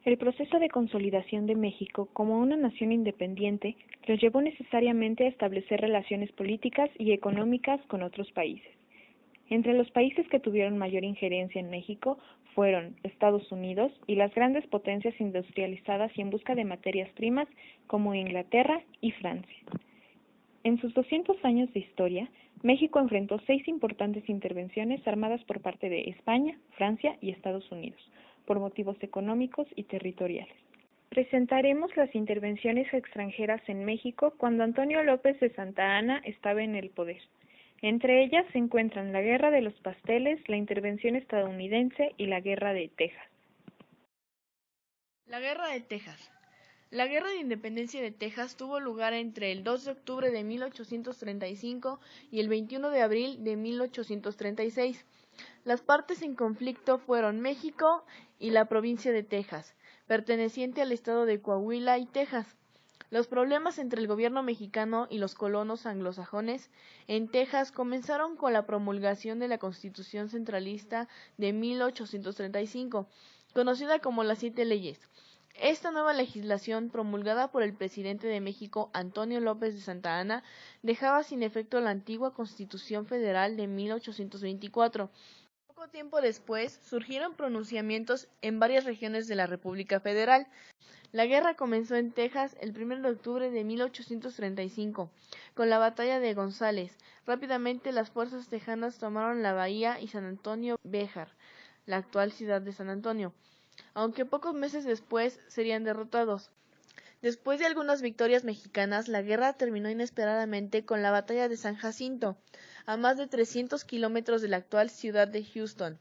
El proceso de consolidación de México como una nación independiente lo llevó necesariamente a establecer relaciones políticas y económicas con otros países. Entre los países que tuvieron mayor injerencia en México fueron Estados Unidos y las grandes potencias industrializadas y en busca de materias primas como Inglaterra y Francia. En sus 200 años de historia, México enfrentó 6 importantes intervenciones armadas por parte de España, Francia y Estados Unidos, por motivos económicos y territoriales. Presentaremos las intervenciones extranjeras en México cuando Antonio López de Santa Anna estaba en el poder. Entre ellas se encuentran la Guerra de los Pasteles, la intervención estadounidense y la Guerra de Texas. La Guerra de Texas. La Guerra de Independencia de Texas tuvo lugar entre el 2 de octubre de 1835 y el 21 de abril de 1836. Las partes en conflicto fueron México y la provincia de Texas, perteneciente al estado de Coahuila y Texas. Los problemas entre el gobierno mexicano y los colonos anglosajones en Texas comenzaron con la promulgación de la Constitución Centralista de 1835, conocida como las 7 leyes. Esta nueva legislación, promulgada por el presidente de México, Antonio López de Santa Anna, dejaba sin efecto la antigua Constitución Federal de 1824. Poco tiempo después, surgieron pronunciamientos en varias regiones de la República Federal. La guerra comenzó en Texas el 1 de octubre de 1835, con la batalla de González. Rápidamente las fuerzas tejanas tomaron la bahía y San Antonio Béjar, la actual ciudad de San Antonio, aunque pocos meses después serían derrotados. Después de algunas victorias mexicanas, la guerra terminó inesperadamente con la batalla de San Jacinto, a más de 300 kilómetros de la actual ciudad de Houston.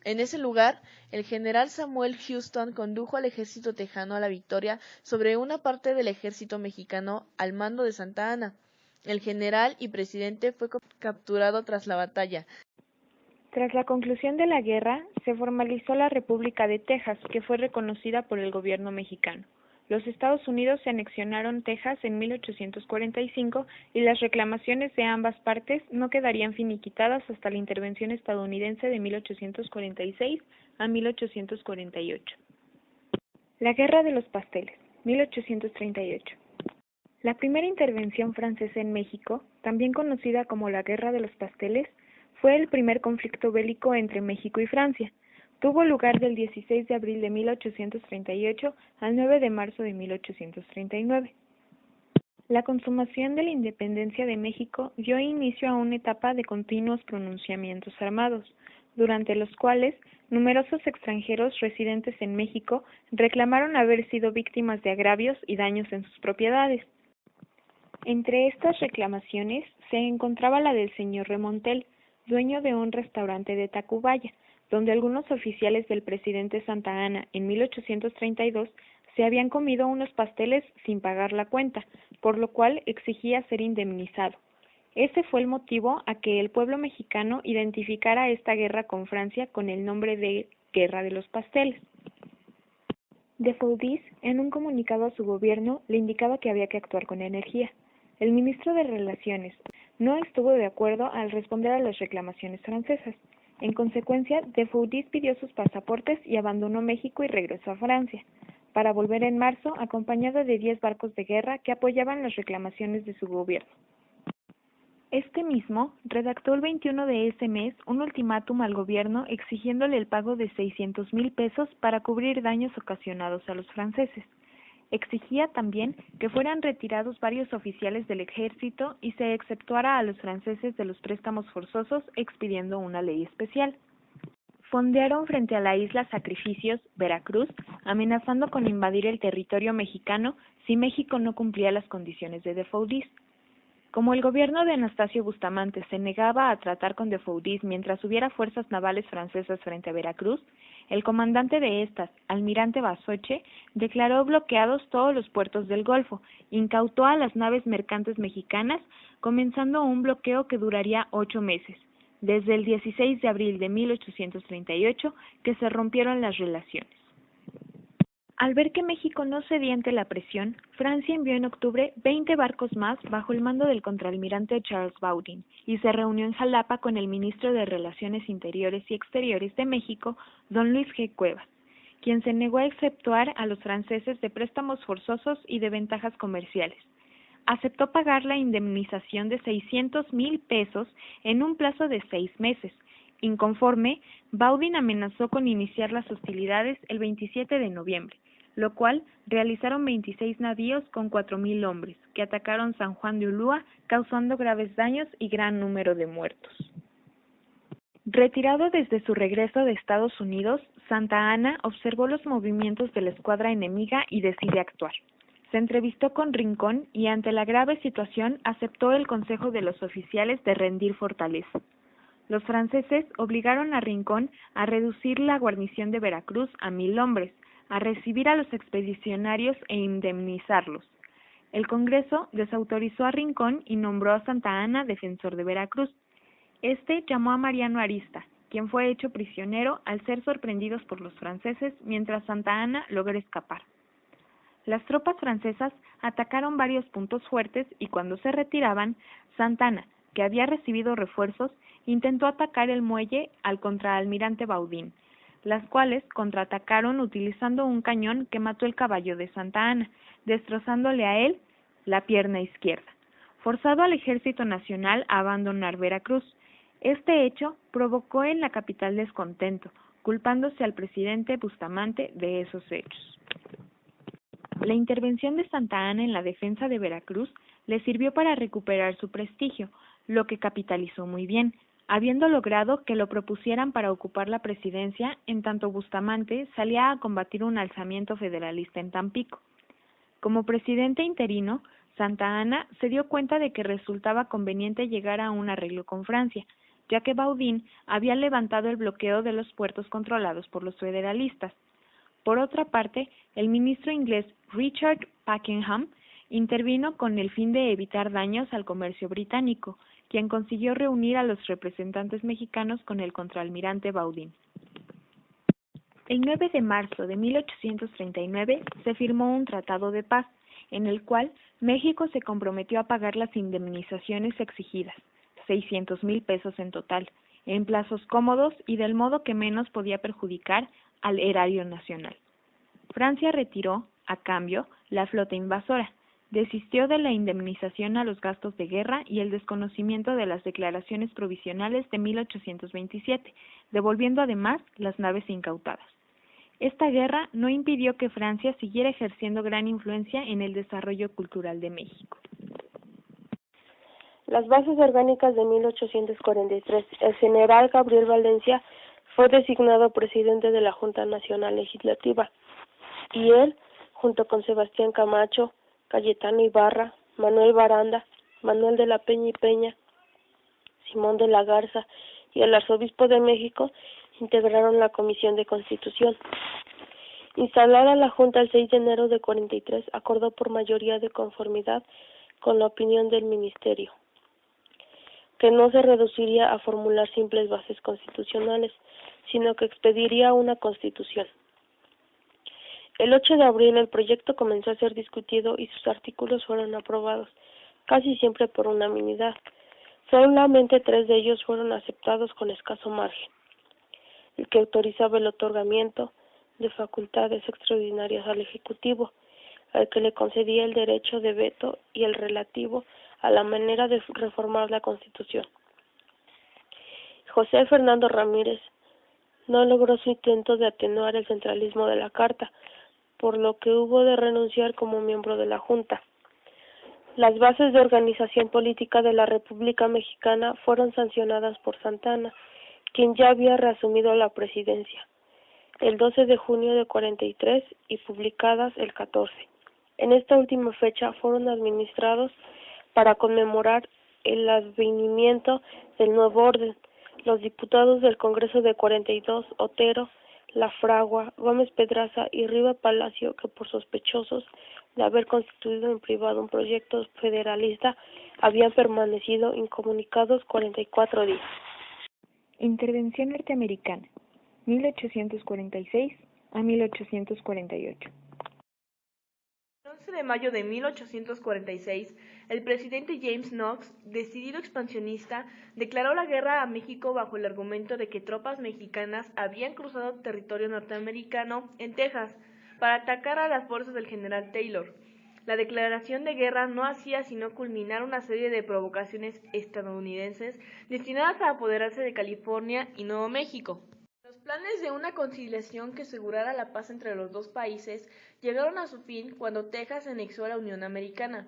En ese lugar, el general Samuel Houston condujo al ejército tejano a la victoria sobre una parte del ejército mexicano al mando de Santa Anna. El general y presidente fue capturado tras la batalla. Tras la conclusión de la guerra, se formalizó la República de Texas, que fue reconocida por el gobierno mexicano. Los Estados Unidos se anexionaron Texas en 1845 y las reclamaciones de ambas partes no quedarían finiquitadas hasta la intervención estadounidense de 1846 a 1848. La Guerra de los Pasteles, 1838. La primera intervención francesa en México, también conocida como la Guerra de los Pasteles, fue el primer conflicto bélico entre México y Francia. Tuvo lugar del 16 de abril de 1838 al 9 de marzo de 1839. La consumación de la independencia de México dio inicio a una etapa de continuos pronunciamientos armados, durante los cuales numerosos extranjeros residentes en México reclamaron haber sido víctimas de agravios y daños en sus propiedades. Entre estas reclamaciones se encontraba la del señor Remontel, dueño de un restaurante de Tacubaya, donde algunos oficiales del presidente Santa Anna en 1832 se habían comido unos pasteles sin pagar la cuenta, por lo cual exigía ser indemnizado. Ese fue el motivo a que el pueblo mexicano identificara esta guerra con Francia con el nombre de Guerra de los Pasteles. De Foudis, en un comunicado a su gobierno, le indicaba que había que actuar con energía. El ministro de Relaciones no estuvo de acuerdo al responder a las reclamaciones francesas. En consecuencia, de Foudis pidió sus pasaportes y abandonó México y regresó a Francia, para volver en marzo acompañado de 10 barcos de guerra que apoyaban las reclamaciones de su gobierno. Este mismo redactó el 21 de ese mes un ultimátum al gobierno exigiéndole el pago de 600,000 pesos para cubrir daños ocasionados a los franceses. Exigía también que fueran retirados varios oficiales del ejército y se exceptuara a los franceses de los préstamos forzosos expidiendo una ley especial. Fondearon frente a la isla Sacrificios, Veracruz, amenazando con invadir el territorio mexicano si México no cumplía las condiciones de Foudis. Como el gobierno de Anastasio Bustamante se negaba a tratar con de Foudis mientras hubiera fuerzas navales francesas frente a Veracruz, el comandante de estas, almirante Basoche, declaró bloqueados todos los puertos del Golfo, incautó a las naves mercantes mexicanas, comenzando un bloqueo que duraría 8 meses, desde el 16 de abril de 1838 que se rompieron las relaciones. Al ver que México no cedía ante la presión, Francia envió en octubre 20 barcos más bajo el mando del contraalmirante Charles Baudin y se reunió en Jalapa con el ministro de Relaciones Interiores y Exteriores de México, don Luis G. Cuevas. quien se negó a exceptuar a los franceses de préstamos forzosos y de ventajas comerciales. Aceptó pagar la indemnización de 600,000 pesos en un plazo de 6 meses. Inconforme, Baudin amenazó con iniciar las hostilidades el 27 de noviembre, lo cual realizaron 26 navíos con 4,000 hombres, que atacaron San Juan de Ulúa, causando graves daños y gran número de muertos. Retirado desde su regreso de Estados Unidos, Santa Anna observó los movimientos de la escuadra enemiga y decide actuar. Se entrevistó con Rincón y ante la grave situación aceptó el consejo de los oficiales de rendir Fortaleza. Los franceses obligaron a Rincón a reducir la guarnición de Veracruz a 1,000 hombres, a recibir a los expedicionarios e indemnizarlos. El Congreso desautorizó a Rincón y nombró a Santa Anna defensor de Veracruz. Este llamó a Mariano Arista, quien fue hecho prisionero al ser sorprendidos por los franceses mientras Santa Anna logró escapar. Las tropas francesas atacaron varios puntos fuertes y cuando se retiraban, Santa Anna, que había recibido refuerzos, intentó atacar el muelle al contraalmirante Baudin, las cuales contraatacaron utilizando un cañón que mató el caballo de Santa Anna, destrozándole a él la pierna izquierda, forzado al Ejército Nacional a abandonar Veracruz. Este hecho provocó en la capital descontento, culpándose al presidente Bustamante de esos hechos. La intervención de Santa Anna en la defensa de Veracruz le sirvió para recuperar su prestigio, lo que capitalizó muy bien, habiendo logrado que lo propusieran para ocupar la presidencia en tanto Bustamante salía a combatir un alzamiento federalista en Tampico. Como presidente interino, Santa Anna se dio cuenta de que resultaba conveniente llegar a un arreglo con Francia, ya que Baudin había levantado el bloqueo de los puertos controlados por los federalistas. Por otra parte, el ministro inglés Richard Pakenham intervino con el fin de evitar daños al comercio británico, quien consiguió reunir a los representantes mexicanos con el contraalmirante Baudin. El 9 de marzo de 1839 se firmó un tratado de paz, en el cual México se comprometió a pagar las indemnizaciones exigidas, 600,000 pesos en total, en plazos cómodos y del modo que menos podía perjudicar al erario nacional. Francia retiró, a cambio, la flota invasora, desistió de la indemnización a los gastos de guerra y el desconocimiento de las declaraciones provisionales de 1827, devolviendo además las naves incautadas. Esta guerra no impidió que Francia siguiera ejerciendo gran influencia en el desarrollo cultural de México. Las bases orgánicas de 1843. El general Gabriel Valencia fue designado presidente de la Junta Nacional Legislativa, y él, junto con Sebastián Camacho, Cayetano Ibarra, Manuel Baranda, Manuel de la Peña y Peña, Simón de la Garza y el arzobispo de México, integraron la Comisión de Constitución. Instalada la Junta el 6 de enero de 43, acordó por mayoría de conformidad con la opinión del Ministerio, que no se reduciría a formular simples bases constitucionales, sino que expediría una constitución. El 8 de abril el proyecto comenzó a ser discutido y sus artículos fueron aprobados, casi siempre por unanimidad. Solamente 3 de ellos fueron aceptados con escaso margen: el que autorizaba el otorgamiento de facultades extraordinarias al Ejecutivo, el que le concedía el derecho de veto y el relativo a la manera de reformar la Constitución. José Fernando Ramírez no logró su intento de atenuar el centralismo de la Carta, por lo que hubo de renunciar como miembro de la Junta. Las bases de organización política de la República Mexicana fueron sancionadas por Santa Anna, quien ya había reasumido la presidencia, el 12 de junio de 43 y publicadas el 14. En esta última fecha fueron administrados para conmemorar el advenimiento del nuevo orden. Los diputados del Congreso de 42, Otero, La Fragua, Gómez Pedraza y Riva Palacio, que por sospechosos de haber constituido en privado un proyecto federalista, habían permanecido incomunicados 44 días. Intervención norteamericana, 1846 a 1848. El 11 11 de mayo de 1846, el presidente James Knox, decidido expansionista, declaró la guerra a México bajo el argumento de que tropas mexicanas habían cruzado territorio norteamericano en Texas para atacar a las fuerzas del general Taylor. La declaración de guerra no hacía sino culminar una serie de provocaciones estadounidenses destinadas a apoderarse de California y Nuevo México. Los planes de una conciliación que asegurara la paz entre los dos países llegaron a su fin cuando Texas se anexó a la Unión Americana.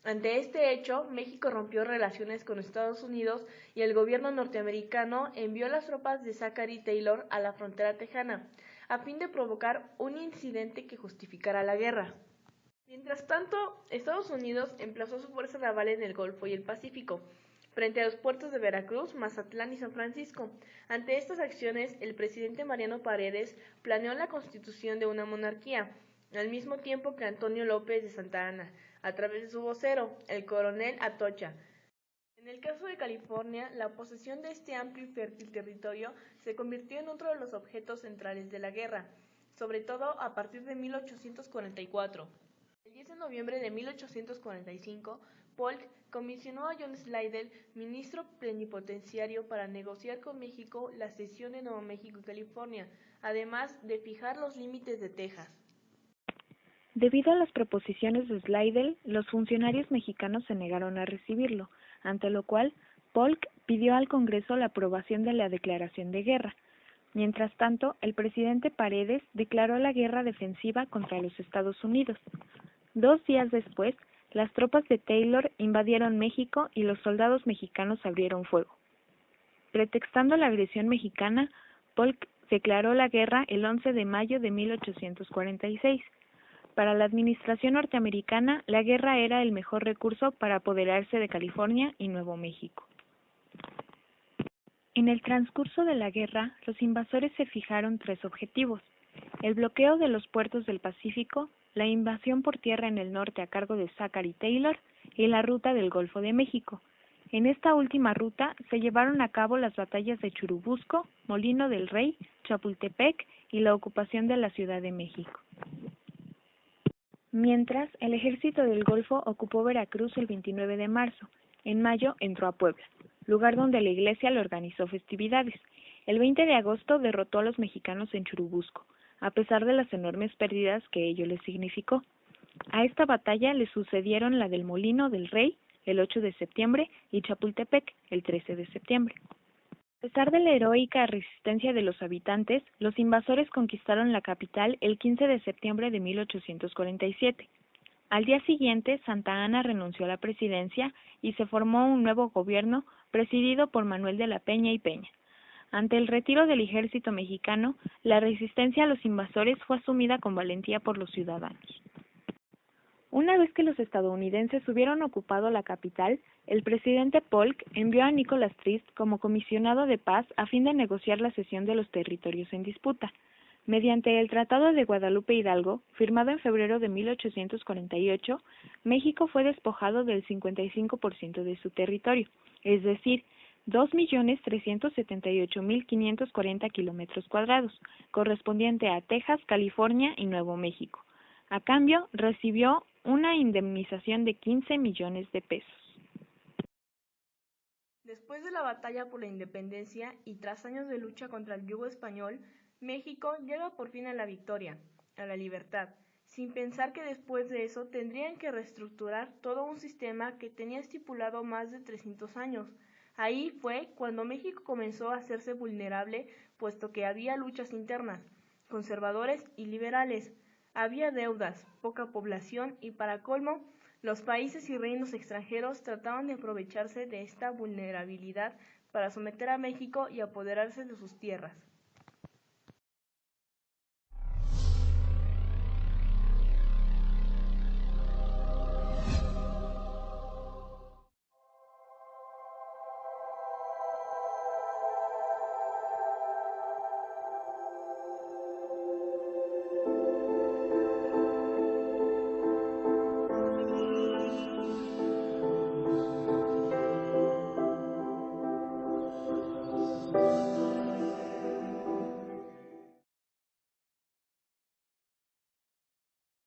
Ante este hecho, México rompió relaciones con Estados Unidos y el gobierno norteamericano envió las tropas de Zachary Taylor a la frontera tejana, a fin de provocar un incidente que justificara la guerra. Mientras tanto, Estados Unidos emplazó su fuerza naval en el Golfo y el Pacífico, frente a los puertos de Veracruz, Mazatlán y San Francisco. Ante estas acciones, el presidente Mariano Paredes planeó la constitución de una monarquía, al mismo tiempo que Antonio López de Santa Anna, a través de su vocero, el coronel Atocha. En el caso de California, la posesión de este amplio y fértil territorio se convirtió en otro de los objetos centrales de la guerra, sobre todo a partir de 1844. El 10 de noviembre de 1845, Polk comisionó a John Slidell, ministro plenipotenciario, para negociar con México la cesión de Nuevo México y California, además de fijar los límites de Texas. Debido a las proposiciones de Slidell, los funcionarios mexicanos se negaron a recibirlo, ante lo cual Polk pidió al Congreso la aprobación de la declaración de guerra. Mientras tanto, el presidente Paredes declaró la guerra defensiva contra los Estados Unidos. 2 días después, las tropas de Taylor invadieron México y los soldados mexicanos abrieron fuego. Pretextando la agresión mexicana, Polk declaró la guerra el 11 de mayo de 1846. Para la administración norteamericana, la guerra era el mejor recurso para apoderarse de California y Nuevo México. En el transcurso de la guerra, los invasores se fijaron 3 objetivos: el bloqueo de los puertos del Pacífico, la invasión por tierra en el norte a cargo de Zachary Taylor y la ruta del Golfo de México. En esta última ruta se llevaron a cabo las batallas de Churubusco, Molino del Rey, Chapultepec y la ocupación de la Ciudad de México. Mientras, el ejército del Golfo ocupó Veracruz el 29 de marzo. En mayo entró a Puebla, lugar donde la iglesia le organizó festividades. El 20 de agosto derrotó a los mexicanos en Churubusco, a pesar de las enormes pérdidas que ello les significó. A esta batalla le sucedieron la del Molino del Rey, el 8 de septiembre, y Chapultepec, el 13 de septiembre. A pesar de la heroica resistencia de los habitantes, los invasores conquistaron la capital el 15 de septiembre de 1847. Al día siguiente, Santa Anna renunció a la presidencia y se formó un nuevo gobierno presidido por Manuel de la Peña y Peña. Ante el retiro del ejército mexicano, la resistencia a los invasores fue asumida con valentía por los ciudadanos. Una vez que los estadounidenses hubieron ocupado la capital, el presidente Polk envió a Nicholas Trist como comisionado de paz a fin de negociar la cesión de los territorios en disputa. Mediante el Tratado de Guadalupe Hidalgo, firmado en febrero de 1848, México fue despojado del 55% de su territorio, es decir, 2.378.540 kilómetros cuadrados, correspondiente a Texas, California y Nuevo México. A cambio, recibió una indemnización de 15 millones de pesos. Después de la batalla por la independencia y tras años de lucha contra el yugo español, México llega por fin a la victoria, a la libertad, sin pensar que después de eso tendrían que reestructurar todo un sistema que tenía estipulado más de 300 años. Ahí fue cuando México comenzó a hacerse vulnerable, puesto que había luchas internas, conservadores y liberales. Había deudas, poca población y, para colmo, los países y reinos extranjeros trataban de aprovecharse de esta vulnerabilidad para someter a México y apoderarse de sus tierras.